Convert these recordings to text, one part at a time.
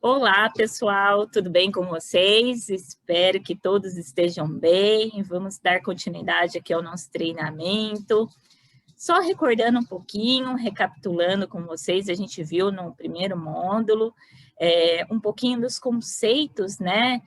Olá, pessoal, tudo bem com vocês? Espero que todos estejam bem. Vamos dar continuidade aqui ao nosso treinamento. Só recordando um pouquinho, recapitulando com vocês, a gente viu no primeiro módulo um pouquinho dos conceitos, né?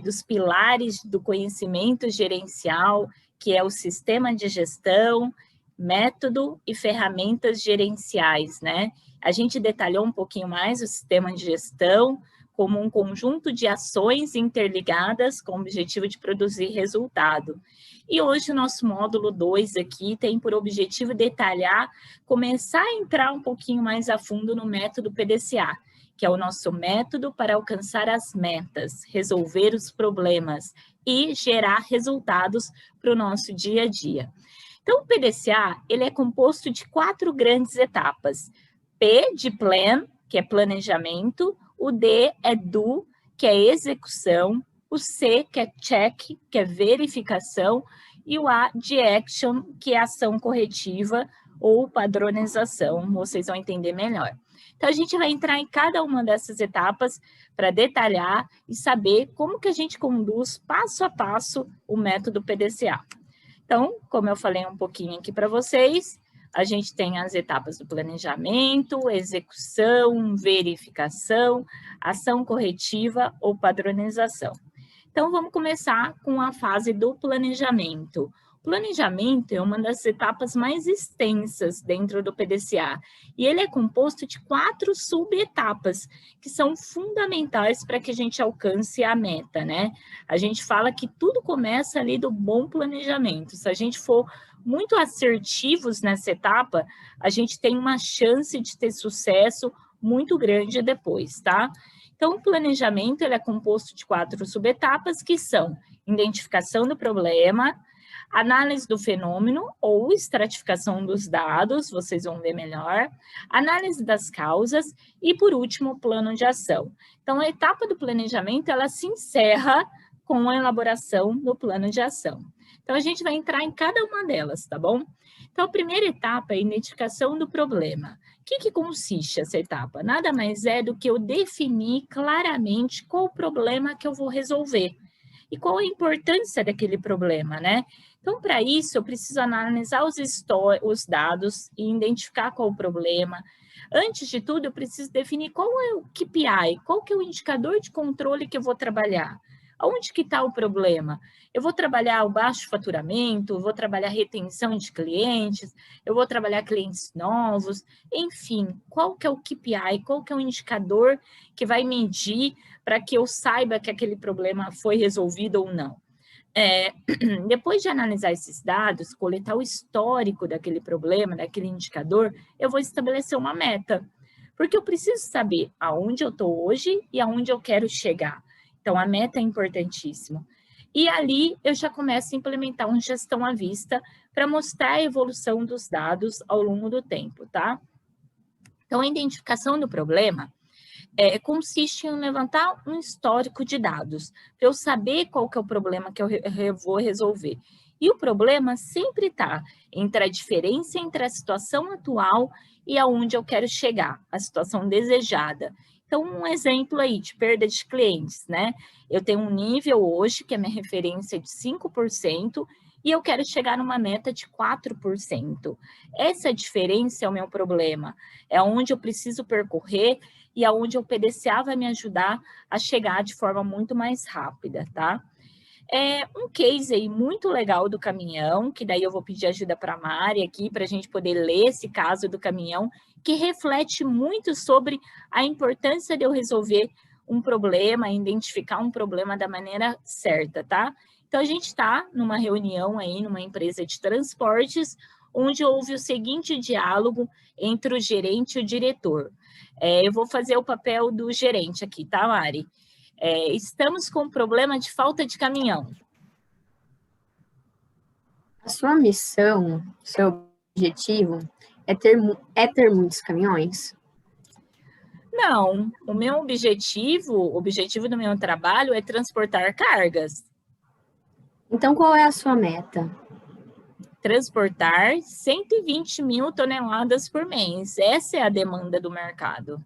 Dos pilares do conhecimento gerencial, que é o sistema de gestão, método e ferramentas gerenciais, né? A gente detalhou um pouquinho mais o sistema de gestão como um conjunto de ações interligadas com o objetivo de produzir resultado. E hoje o nosso módulo 2 aqui tem por objetivo detalhar, começar a entrar um pouquinho mais a fundo no método PDCA, que é o nosso método para alcançar as metas, resolver os problemas e gerar resultados para o nosso dia a dia. Então, o PDCA, ele é composto de 4 grandes etapas. P de plan, que é planejamento, o D é do, que é execução, o C, que é check, que é verificação, e o A de action, que é ação corretiva ou padronização, vocês vão entender melhor. Então, a gente vai entrar em cada uma dessas etapas para detalhar e saber como que a gente conduz passo a passo o método PDCA. Então, como eu falei um pouquinho aqui para vocês, a gente tem as etapas do planejamento, execução, verificação, ação corretiva ou padronização. Então, vamos começar com a fase do planejamento. O planejamento é uma das etapas mais extensas dentro do PDCA e ele é composto de 4 subetapas que são fundamentais para que a gente alcance a meta, né? A gente fala que tudo começa ali do bom planejamento. Se a gente for muito assertivos nessa etapa, a gente tem uma chance de ter sucesso muito grande depois, tá? Então, o planejamento ele é composto de 4 subetapas, que são identificação do problema, análise do fenômeno ou estratificação dos dados, vocês vão ver melhor, análise das causas e, por último, o plano de ação. Então, a etapa do planejamento, ela se encerra com a elaboração do plano de ação. Então, a gente vai entrar em cada uma delas, tá bom? Então, a primeira etapa é a identificação do problema. O que consiste essa etapa? Nada mais é do que eu definir claramente qual o problema que eu vou resolver e qual a importância daquele problema, né? Então, para isso, eu preciso analisar os dados e identificar qual o problema. Antes de tudo, eu preciso definir qual é o KPI, qual que é o indicador de controle que eu vou trabalhar. Onde que está o problema? Eu vou trabalhar o baixo faturamento, eu vou trabalhar retenção de clientes, eu vou trabalhar clientes novos, enfim, qual que é o KPI, qual que é o indicador que vai medir para que eu saiba que aquele problema foi resolvido ou não. Depois de analisar esses dados, coletar o histórico daquele problema, daquele indicador, eu vou estabelecer uma meta, porque eu preciso saber aonde eu estou hoje e aonde eu quero chegar. Então, a meta é importantíssima. E ali, eu já começo a implementar uma gestão à vista para mostrar a evolução dos dados ao longo do tempo, tá? Então, a identificação do problema consiste em levantar um histórico de dados, para eu saber qual que é o problema que eu vou resolver. E o problema sempre está entre a diferença entre a situação atual e aonde eu quero chegar, a situação desejada. Então, um exemplo aí de perda de clientes, né? Eu tenho um nível hoje, que é minha referência de 5%, e eu quero chegar numa meta de 4%. Essa diferença é o meu problema, é onde eu preciso percorrer e aonde o PDCA vai me ajudar a chegar de forma muito mais rápida, tá? Um case aí muito legal do caminhão, que daí eu vou pedir ajuda para a Mari aqui, para a gente poder ler esse caso do caminhão, que reflete muito sobre a importância de eu resolver um problema, identificar um problema da maneira certa, tá? Então, a gente está numa reunião aí, numa empresa de transportes, onde houve o seguinte diálogo entre o gerente e o diretor. Eu vou fazer o papel do gerente aqui, tá, Mari? Estamos com problema de falta de caminhão. A sua missão, seu objetivo é ter muitos caminhões? Não, o meu objetivo, o objetivo do meu trabalho é transportar cargas. Então, qual é a sua meta? Transportar 120 mil toneladas por mês. Essa é a demanda do mercado.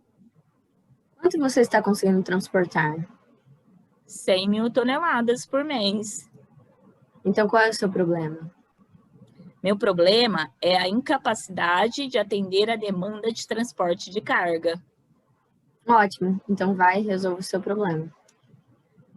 Quanto você está conseguindo transportar? 100 mil toneladas por mês. Então, qual é o seu problema? Meu problema é a incapacidade de atender a demanda de transporte de carga. Ótimo, então vai e resolve o seu problema.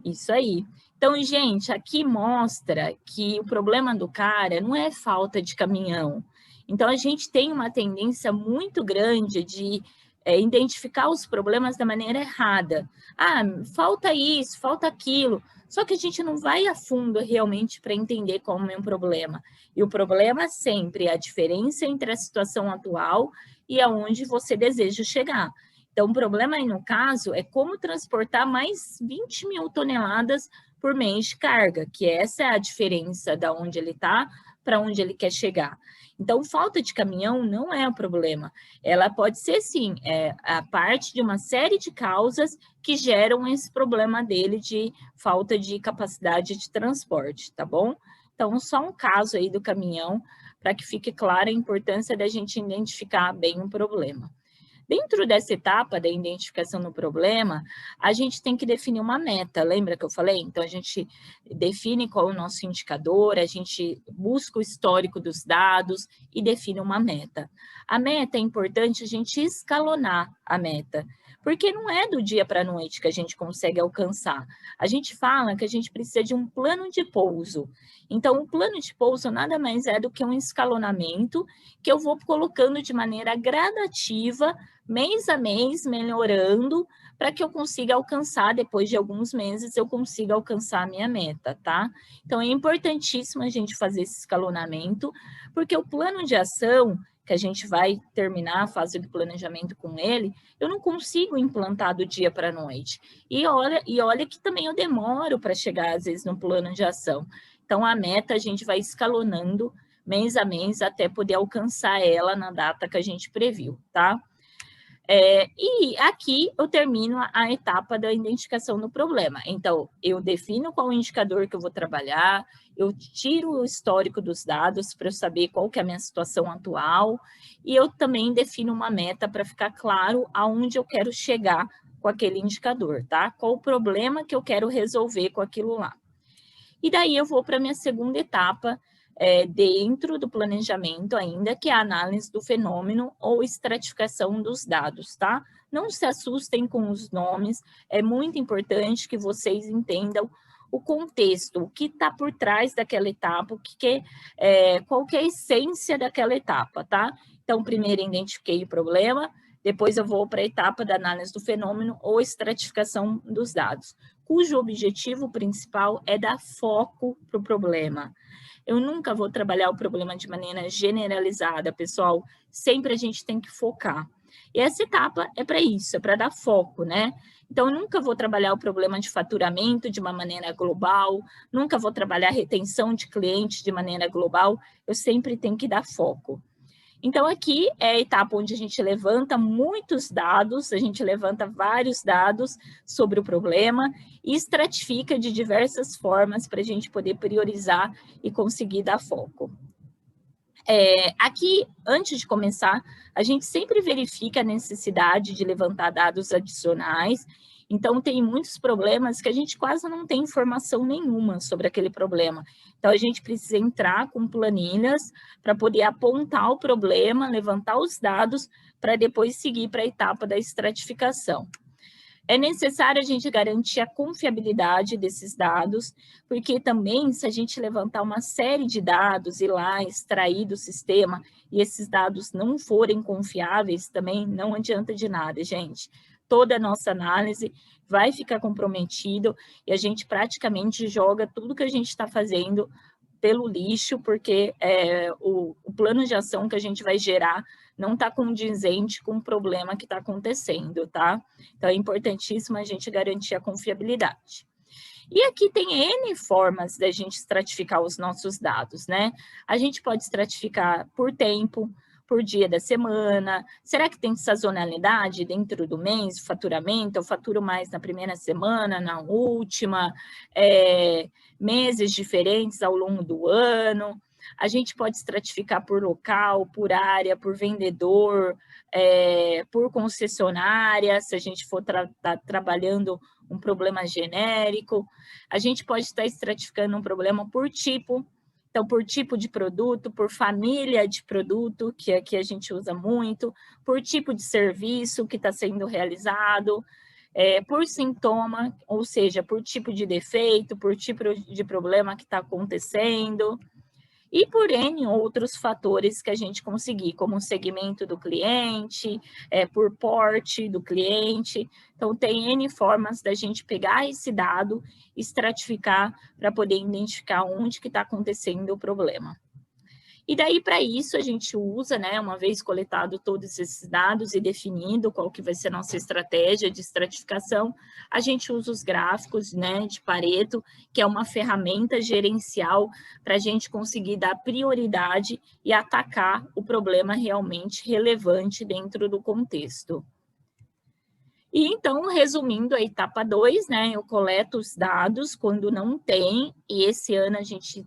Isso aí. Então, gente, aqui mostra que o problema do cara não é falta de caminhão. Então, a gente tem uma tendência muito grande de identificar os problemas da maneira errada. Ah, falta isso, falta aquilo. Só que a gente não vai a fundo realmente para entender como é um problema. E o problema sempre é a diferença entre a situação atual e aonde você deseja chegar. Então, o problema aí, no caso, é como transportar mais 20 mil toneladas por mês de carga, que essa é a diferença da onde ele está para onde ele quer chegar. Então, falta de caminhão não é o problema. Ela pode ser, sim, a parte de uma série de causas que geram esse problema dele de falta de capacidade de transporte, tá bom? Então, só um caso aí do caminhão, para que fique clara a importância da gente identificar bem o problema. Dentro dessa etapa da identificação do problema, a gente tem que definir uma meta, lembra que eu falei? Então, a gente define qual é o nosso indicador, a gente busca o histórico dos dados e define uma meta. A meta é importante a gente escalonar a meta, porque não é do dia para a noite que a gente consegue alcançar. A gente fala que a gente precisa de um plano de pouso. Então, o plano de pouso nada mais é do que um escalonamento que eu vou colocando de maneira gradativa, mês a mês, melhorando, para que eu consiga alcançar, depois de alguns meses, eu consiga alcançar a minha meta, tá? Então, é importantíssimo a gente fazer esse escalonamento, porque o plano de ação, que a gente vai terminar a fase do planejamento com ele, eu não consigo implantar do dia para a noite. E olha que também eu demoro para chegar, às vezes, no plano de ação. Então, a meta a gente vai escalonando mês a mês até poder alcançar ela na data que a gente previu, tá? E aqui eu termino a etapa da identificação do problema. Então, eu defino qual indicador que eu vou trabalhar, eu tiro o histórico dos dados para eu saber qual que é a minha situação atual, e eu também defino uma meta para ficar claro aonde eu quero chegar com aquele indicador, tá? Qual o problema que eu quero resolver com aquilo lá. E daí eu vou para a minha segunda etapa, dentro do planejamento ainda, que é a análise do fenômeno ou estratificação dos dados, tá? Não se assustem com os nomes, é muito importante que vocês entendam o contexto, o que está por trás daquela etapa, qual que é a essência daquela etapa, tá? Então, primeiro identifiquei o problema, depois eu vou para a etapa da análise do fenômeno ou estratificação dos dados, cujo objetivo principal é dar foco para o problema. Eu nunca vou trabalhar o problema de maneira generalizada, pessoal. Sempre a gente tem que focar. E essa etapa é para isso, é para dar foco, né? Então, eu nunca vou trabalhar o problema de faturamento de uma maneira global, nunca vou trabalhar retenção de clientes de maneira global, eu sempre tenho que dar foco. Então, aqui é a etapa onde a gente levanta muitos dados, a gente levanta vários dados sobre o problema e estratifica de diversas formas para a gente poder priorizar e conseguir dar foco. Aqui, antes de começar, a gente sempre verifica a necessidade de levantar dados adicionais. Então, tem muitos problemas que a gente quase não tem informação nenhuma sobre aquele problema. Então, a gente precisa entrar com planilhas para poder apontar o problema, levantar os dados, para depois seguir para a etapa da estratificação. É necessário a gente garantir a confiabilidade desses dados, porque também, se a gente levantar uma série de dados e lá extrair do sistema e esses dados não forem confiáveis, também não adianta de nada, gente. Toda a nossa análise vai ficar comprometido e a gente praticamente joga tudo que a gente está fazendo pelo lixo, porque o plano de ação que a gente vai gerar não está condizente com o problema que está acontecendo, tá? Então, é importantíssimo a gente garantir a confiabilidade. E aqui tem N formas da gente estratificar os nossos dados, né? A gente pode estratificar por tempo, por dia da semana. Será que tem sazonalidade dentro do mês, faturamento? Eu faturo mais na primeira semana, na última, meses diferentes ao longo do ano. A gente pode estratificar por local, por área, por vendedor, por concessionária, se a gente for trabalhando um problema genérico. A gente pode estar estratificando um problema por tipo. Então, por tipo de produto, por família de produto, que aqui a gente usa muito, por tipo de serviço que está sendo realizado, por sintoma, ou seja, por tipo de defeito, por tipo de problema que está acontecendo, e por N outros fatores que a gente conseguir, como o segmento do cliente, por porte do cliente. Então, tem N formas da gente pegar esse dado, estratificar para poder identificar onde que está acontecendo o problema. E daí, para isso, a gente usa, né, uma vez coletado todos esses dados e definido qual que vai ser a nossa estratégia de estratificação, a gente usa os gráficos, né, de Pareto, que é uma ferramenta gerencial para a gente conseguir dar prioridade e atacar o problema realmente relevante dentro do contexto. E então, resumindo a etapa 2, né, eu coleto os dados quando não tem, e esse ano a gente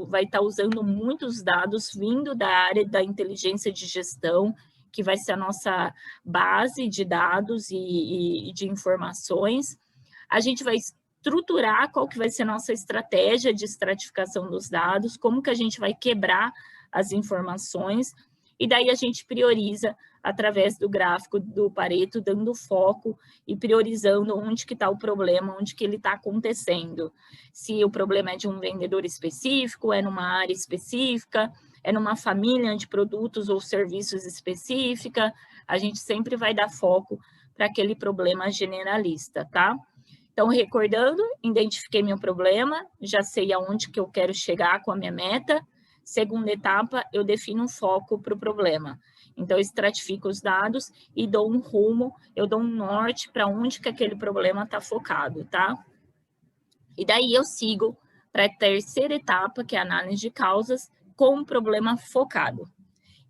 vai estar usando muitos dados vindo da área da inteligência de gestão, que vai ser a nossa base de dados e de informações. A gente vai estruturar qual que vai ser a nossa estratégia de estratificação dos dados, como que a gente vai quebrar as informações, e daí a gente prioriza através do gráfico do Pareto, dando foco e priorizando onde que está o problema, onde que ele está acontecendo. Se o problema é de um vendedor específico, é numa área específica, é numa família de produtos ou serviços específica, a gente sempre vai dar foco para aquele problema generalista, tá? Então, recordando, identifiquei meu problema, já sei aonde que eu quero chegar com a minha meta. Segunda etapa, eu defino um foco para o problema. Então, eu estratifico os dados e dou um rumo, eu dou um norte para onde que aquele problema está focado, tá? E daí eu sigo para a terceira etapa, que é a análise de causas, com o problema focado.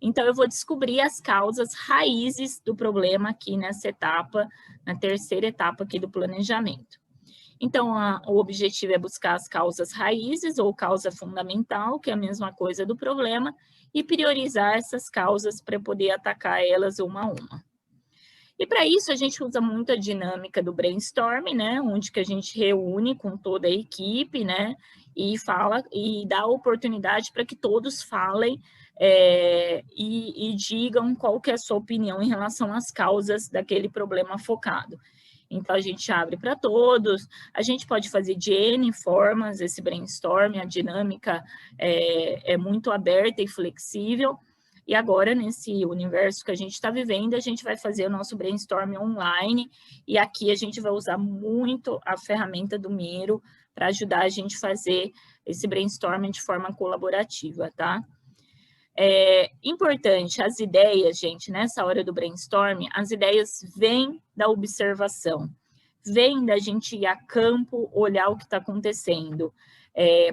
Então, eu vou descobrir as causas raízes do problema aqui nessa etapa, na terceira etapa aqui do planejamento. Então, o objetivo é buscar as causas raízes ou causa fundamental, que é a mesma coisa do problema, e priorizar essas causas para poder atacar elas uma a uma. E para isso a gente usa muito a dinâmica do brainstorming, né, onde que a gente reúne com toda a equipe, né, e fala e dá oportunidade para que todos falem e digam qual que é a sua opinião em relação às causas daquele problema focado. Então, a gente abre para todos, a gente pode fazer de N formas esse brainstorming, a dinâmica é muito aberta e flexível, e agora, nesse universo que a gente está vivendo, a gente vai fazer o nosso brainstorming online, e aqui a gente vai usar muito a ferramenta do Miro para ajudar a gente a fazer esse brainstorming de forma colaborativa, tá? Importante, as ideias, gente, nessa hora do brainstorming, as ideias vêm da observação, vêm da gente ir a campo, olhar o que está acontecendo,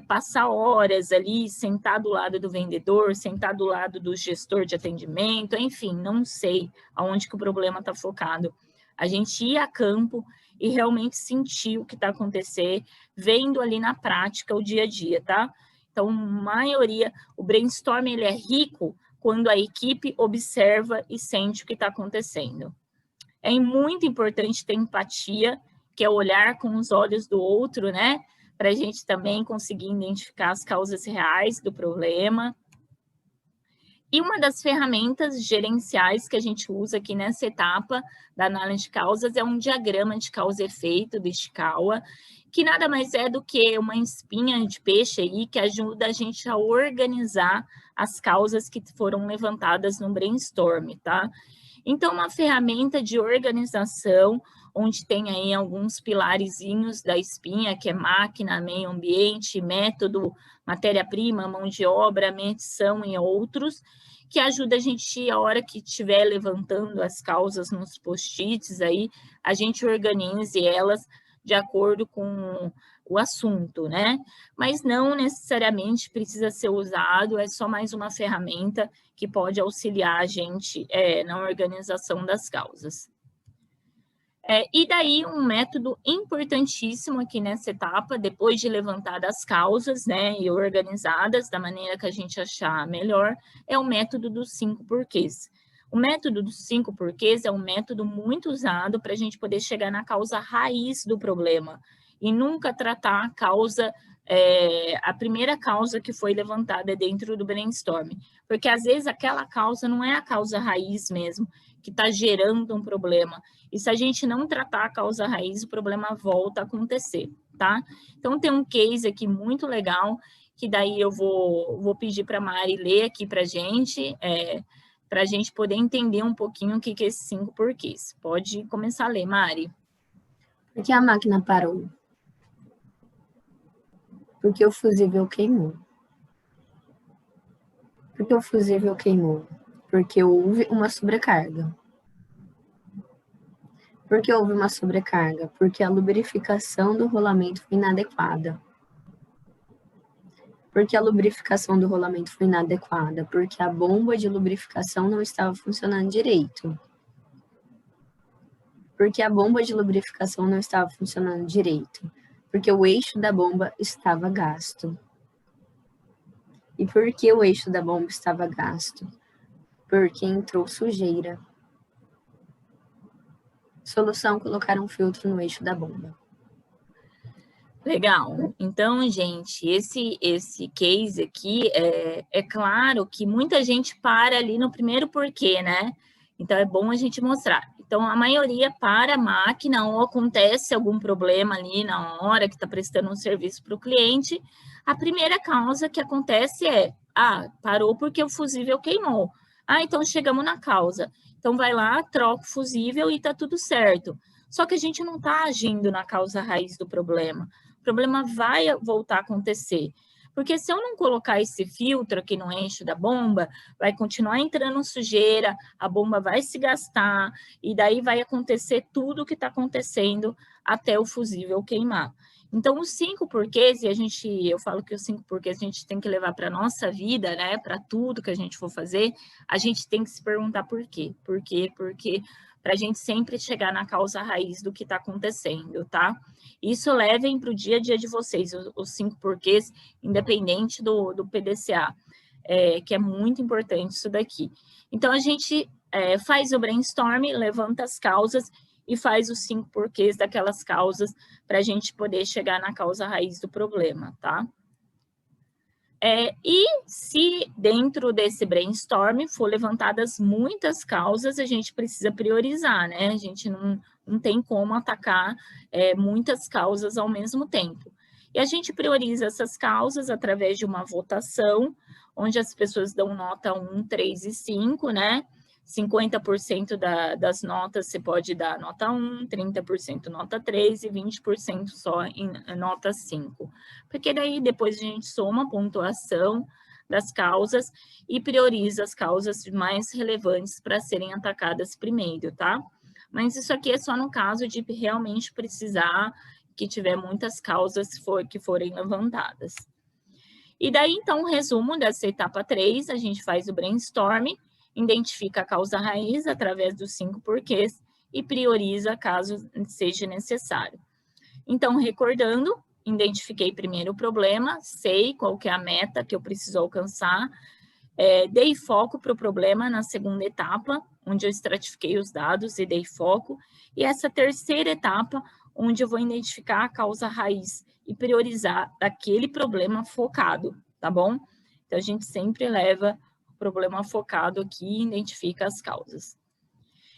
passar horas ali, sentar do lado do vendedor, sentar do lado do gestor de atendimento, enfim, não sei aonde que o problema está focado. A gente ir a campo e realmente sentir o que está acontecendo, vendo ali na prática o dia a dia, tá? Então, maioria, o brainstorming ele é rico quando a equipe observa e sente o que está acontecendo. É muito importante ter empatia, que é olhar com os olhos do outro, né? Para a gente também conseguir identificar as causas reais do problema. E uma das ferramentas gerenciais que a gente usa aqui nessa etapa da análise de causas é um diagrama de causa e efeito do Ishikawa, que nada mais é do que uma espinha de peixe aí que ajuda a gente a organizar as causas que foram levantadas no brainstorm, tá? Então, uma ferramenta de organização, onde tem aí alguns pilarezinhos da espinha, que é máquina, meio ambiente, método, matéria-prima, mão de obra, medição e outros, que ajuda a gente, a hora que estiver levantando as causas nos post-its aí, a gente organize elas de acordo com o assunto, né? Mas não necessariamente precisa ser usado, é só mais uma ferramenta que pode auxiliar a gente na organização das causas. E daí, um método importantíssimo aqui nessa etapa, depois de levantar as causas, né, e organizadas da maneira que a gente achar melhor, é o método dos 5 porquês. O método dos 5 porquês é um método muito usado para a gente poder chegar na causa raiz do problema e nunca tratar a causa, a primeira causa que foi levantada dentro do brainstorm, porque às vezes aquela causa não é a causa raiz mesmo, que está gerando um problema. E se a gente não tratar a causa raiz, o problema volta a acontecer, tá? Então, tem um case aqui muito legal, que daí eu vou pedir para a Mari ler aqui para a gente poder entender um pouquinho o que é esses 5 porquês. Pode começar a ler, Mari. Por que a máquina parou? Porque o fusível queimou. Por que o fusível queimou? Porque houve uma sobrecarga. Por que houve uma sobrecarga? Porque a lubrificação do rolamento foi inadequada. Por que a lubrificação do rolamento foi inadequada? Porque a bomba de lubrificação não estava funcionando direito. Por que a bomba de lubrificação não estava funcionando direito? Porque o eixo da bomba estava gasto. E por que o eixo da bomba estava gasto? Porque entrou sujeira. Solução: colocar um filtro no eixo da bomba. Legal. Então, gente, esse case aqui, é claro que muita gente para ali no primeiro porquê, né? Então, é bom a gente mostrar. Então, a maioria para a máquina ou acontece algum problema ali na hora que está prestando um serviço para o cliente. A primeira causa que acontece parou porque o fusível queimou. Então chegamos na causa. Então, vai lá, troca o fusível e está tudo certo. Só que a gente não está agindo na causa raiz do problema. O problema vai voltar a acontecer. Porque se eu não colocar esse filtro aqui no eixo da bomba, vai continuar entrando sujeira, a bomba vai se gastar, e daí vai acontecer tudo o que está acontecendo até o fusível queimar. Então, os 5 porquês, eu falo que os 5 porquês a gente tem que levar para a nossa vida, né? Para tudo que a gente for fazer, a gente tem que se perguntar por quê. Por quê? Porque para a gente sempre chegar na causa raiz do que está acontecendo, tá? Isso levem para o dia a dia de vocês, os 5 porquês, independente do PDCA, que é muito importante isso daqui. Então, a gente faz o brainstorm, levanta as causas e faz os 5 porquês daquelas causas para a gente poder chegar na causa raiz do problema, tá? E se dentro desse brainstorm for levantadas muitas causas, a gente precisa priorizar, né? A gente não tem como atacar muitas causas ao mesmo tempo. E a gente prioriza essas causas através de uma votação, onde as pessoas dão nota 1, 3 e 5, né? 50% das notas você pode dar nota 1, 30% nota 3 e 20% só em nota 5. Porque daí depois a gente soma a pontuação das causas e prioriza as causas mais relevantes para serem atacadas primeiro, tá? Mas isso aqui é só no caso de realmente precisar que tiver muitas causas que forem levantadas. E daí, então, o resumo dessa etapa 3, a gente faz o brainstorm, identifica a causa raiz através dos 5 porquês e prioriza caso seja necessário. Então, recordando, identifiquei primeiro o problema, sei qual que é a meta que eu preciso alcançar, dei foco para o problema na segunda etapa, onde eu estratifiquei os dados e dei foco, e essa terceira etapa, onde eu vou identificar a causa raiz e priorizar aquele problema focado, tá bom? Então, a gente sempre leva problema focado aqui e identifica as causas.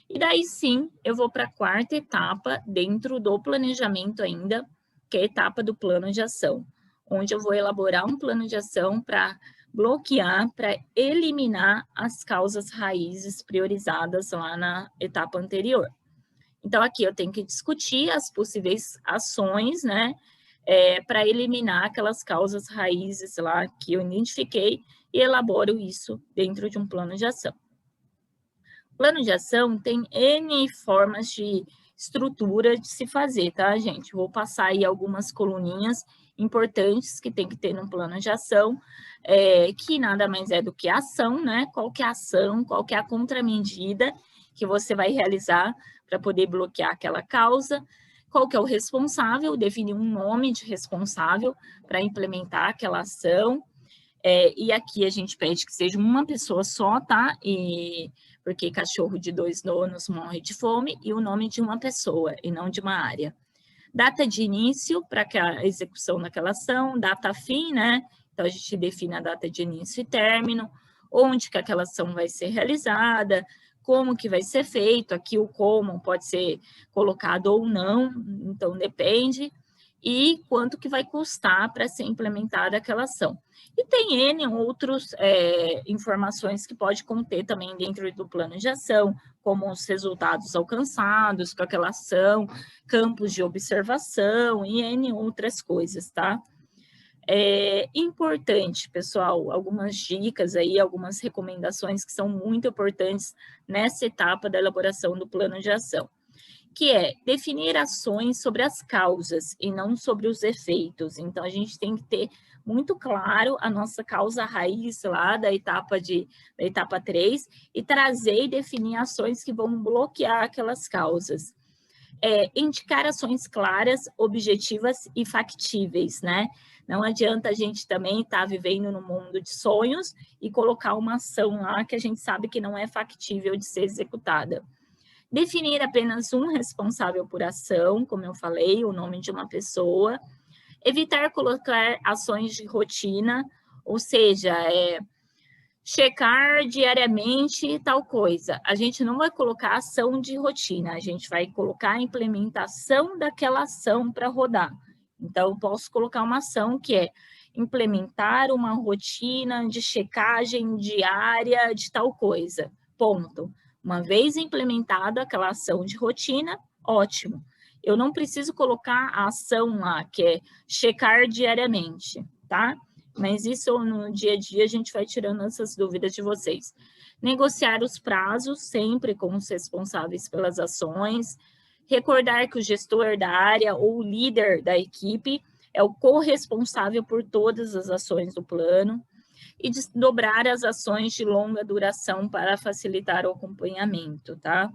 E daí sim, eu vou para a quarta etapa dentro do planejamento ainda, que é a etapa do plano de ação, onde eu vou elaborar um plano de ação para bloquear, para eliminar as causas raízes priorizadas lá na etapa anterior. Então, aqui eu tenho que discutir as possíveis ações, né, para eliminar aquelas causas raízes lá que eu identifiquei e elaboro isso dentro de um plano de ação. Plano de ação tem N formas de estrutura de se fazer, tá, gente? Vou passar aí algumas coluninhas importantes que tem que ter num plano de ação, que nada mais é do que a ação, né? Qual que é a ação, qual que é a contramedida que você vai realizar para poder bloquear aquela causa. Qual que é o responsável? Definir um nome de responsável para implementar aquela ação. E aqui a gente pede que seja uma pessoa só, tá? Porque cachorro de 2 donos morre de fome, e o nome de uma pessoa, e não de uma área. Data de início para a execução daquela ação, data fim, né? Então, a gente define a data de início e término, onde que aquela ação vai ser realizada, como que vai ser feito, aqui o como pode ser colocado ou não, então depende, e quanto que vai custar para ser implementada aquela ação. E tem N outras informações que pode conter também dentro do plano de ação, como os resultados alcançados com aquela ação, campos de observação e N outras coisas, tá? Importante, pessoal, algumas dicas aí, algumas recomendações que são muito importantes nessa etapa da elaboração do plano de ação, que é definir ações sobre as causas e não sobre os efeitos. Então, a gente tem que ter muito claro a nossa causa raiz lá da etapa 3 e trazer e definir ações que vão bloquear aquelas causas. Indicar ações claras, objetivas e factíveis, né? Não adianta a gente também estar vivendo no mundo de sonhos e colocar uma ação lá que a gente sabe que não é factível de ser executada. Definir apenas um responsável por ação, como eu falei, o nome de uma pessoa. Evitar colocar ações de rotina, ou seja, checar diariamente tal coisa. A gente não vai colocar ação de rotina, a gente vai colocar a implementação daquela ação para rodar. Então, eu posso colocar uma ação que é implementar uma rotina de checagem diária de tal coisa. Ponto. Uma vez implementada aquela ação de rotina, ótimo. Eu não preciso colocar a ação lá, que é checar diariamente, tá? Mas isso no dia a dia a gente vai tirando essas dúvidas de vocês. Negociar os prazos sempre com os responsáveis pelas ações. Recordar que o gestor da área ou o líder da equipe é o corresponsável por todas as ações do plano. E desdobrar as ações de longa duração para facilitar o acompanhamento, tá?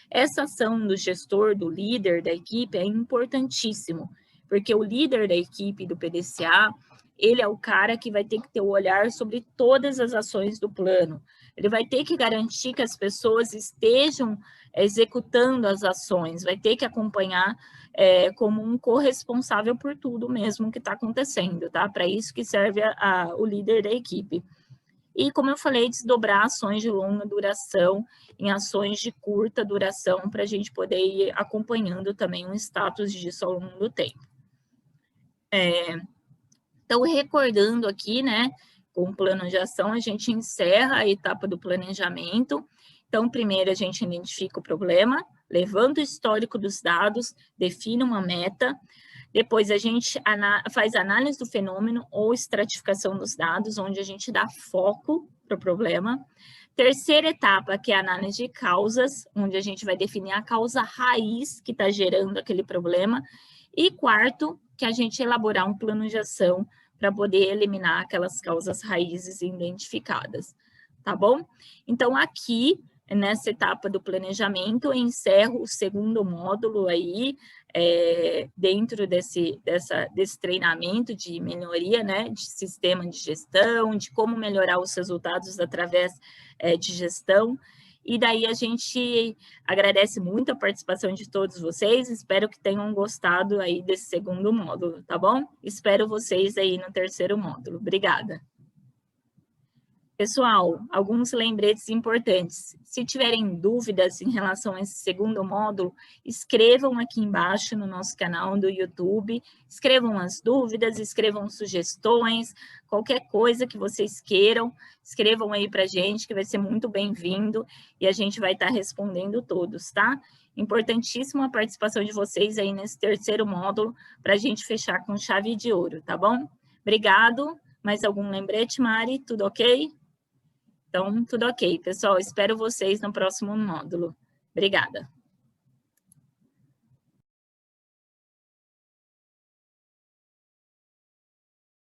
Essa ação do gestor, do líder da equipe é importantíssimo, porque o líder da equipe do PDCA, ele é o cara que vai ter que ter o olhar sobre todas as ações do plano. Ele vai ter que garantir que as pessoas estejam executando as ações, vai ter que acompanhar como um corresponsável por tudo mesmo que está acontecendo, tá? Para isso que serve o líder da equipe. E, como eu falei, desdobrar ações de longa duração em ações de curta duração para a gente poder ir acompanhando também o status disso ao longo do tempo. Então, recordando aqui, né, com o plano de ação, a gente encerra a etapa do planejamento. Então, primeiro a gente identifica o problema, levanta o histórico dos dados, define uma meta. Depois a gente faz análise do fenômeno ou estratificação dos dados, onde a gente dá foco para o problema. Terceira etapa, que é a análise de causas, onde a gente vai definir a causa raiz que está gerando aquele problema. E quarto, que a gente elaborar um plano de ação para poder eliminar aquelas causas raízes identificadas, tá bom? Então, aqui, nessa etapa do planejamento, eu encerro o segundo módulo aí, dentro desse treinamento de melhoria, né, de sistema de gestão, de como melhorar os resultados através de gestão. E daí a gente agradece muito a participação de todos vocês, espero que tenham gostado aí desse segundo módulo, tá bom? Espero vocês aí no terceiro módulo. Obrigada. Pessoal, alguns lembretes importantes. Se tiverem dúvidas em relação a esse segundo módulo, escrevam aqui embaixo no nosso canal do YouTube, escrevam as dúvidas, escrevam sugestões, qualquer coisa que vocês queiram, escrevam aí para a gente, que vai ser muito bem-vindo, e a gente vai estar respondendo todos, tá? Importantíssima a participação de vocês aí nesse terceiro módulo, para a gente fechar com chave de ouro, tá bom? Obrigado. Mais algum lembrete, Mari? Tudo ok? Então, tudo ok, pessoal. Espero vocês no próximo módulo. Obrigada.